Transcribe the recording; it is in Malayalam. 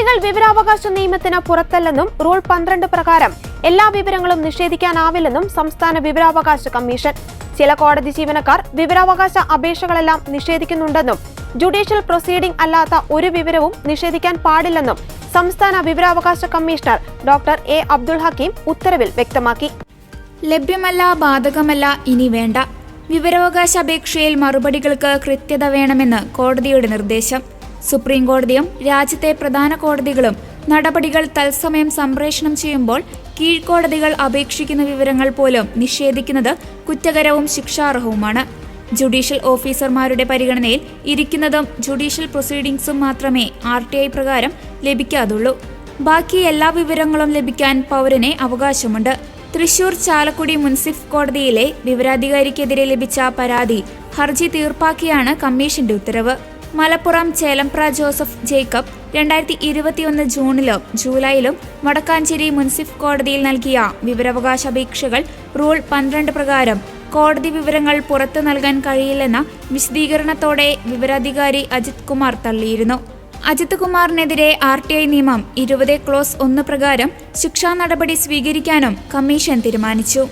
നിങ്ങൾ വിവരാവകാശ നിയമത്തിന് പുറത്തല്ലെന്നും റൂൾ 12 പ്രകാരം എല്ലാ വിവരങ്ങളും നിഷേധിക്കാനാവില്ലെന്നും സംസ്ഥാന വിവരാവകാശ കമ്മീഷൻ. ചില കോടതി ജീവനക്കാർ വിവരാവകാശ അപേക്ഷകളെല്ലാം നിഷേധിക്കുന്നുണ്ടെന്നും ജുഡീഷ്യൽ പ്രൊസീഡിംഗ് അല്ലാത്ത ഒരു വിവരവും നിഷേധിക്കാൻ പാടില്ലെന്നും സംസ്ഥാന വിവരാവകാശ commissioner doctor A Abdul Hakeem ഉത്തരവിൽ വ്യക്തമാക്കി. ലഭ്യമല്ല, ബാധകമല്ല, ഇനി വേണ്ട. വിവരാവകാശ അപേക്ഷയിൽ മറുപടികൾക്ക് കൃത്യത വേണമെന്ന് കോടതിയുടെ നിർദ്ദേശം. സുപ്രീം കോടതിയും രാജ്യത്തെ പ്രധാന കോടതികളും നടപടികൾ തത്സമയം സംപ്രേഷണം ചെയ്യുമ്പോൾ കീഴ്ക്കോടതികൾ അപേക്ഷിക്കുന്ന വിവരങ്ങൾ പോലും നിഷേധിക്കുന്നത് കുറ്റകരവും ശിക്ഷാർഹവുമാണ്. ജുഡീഷ്യൽ ഓഫീസർമാരുടെ പരിഗണനയിൽ ഇരിക്കുന്നതും ജുഡീഷ്യൽ പ്രൊസീഡിംഗ്സും മാത്രമേ RTI പ്രകാരം ലഭിക്കാതുള്ളൂ. ബാക്കി എല്ലാ വിവരങ്ങളും ലഭിക്കാൻ പൗരന് അവകാശമുണ്ട്. തൃശൂർ ചാലക്കുടി മുൻസിഫ് കോടതിയിലെ വിവരാധികാരിക്കെതിരെ ലഭിച്ച പരാതി ഹർജി തീർപ്പാക്കിയാണ് കമ്മീഷന്റെ ഉത്തരവ്. മലപ്പുറം ചേലമ്പ്ര ജോസഫ് ജേക്കബ് 2021 ജൂണിലും ജൂലൈയിലും വടക്കാഞ്ചേരി മുൻസിഫ് കോടതിയിൽ നൽകിയ വിവരാവകാശ അപേക്ഷകൾ റൂൾ 12 പ്രകാരം കോടതി വിവരങ്ങൾ പുറത്തു നൽകാൻ കഴിയില്ലെന്ന വിശദീകരണത്തോടെ വിവരാധികാരി അജിത് കുമാർ തള്ളിയിരുന്നു. അജിത് കുമാറിനെതിരെ RTI നിയമം 20 ക്ലോസ് 1 പ്രകാരം ശിക്ഷാ നടപടി സ്വീകരിക്കാനും കമ്മീഷൻ തീരുമാനിച്ചു.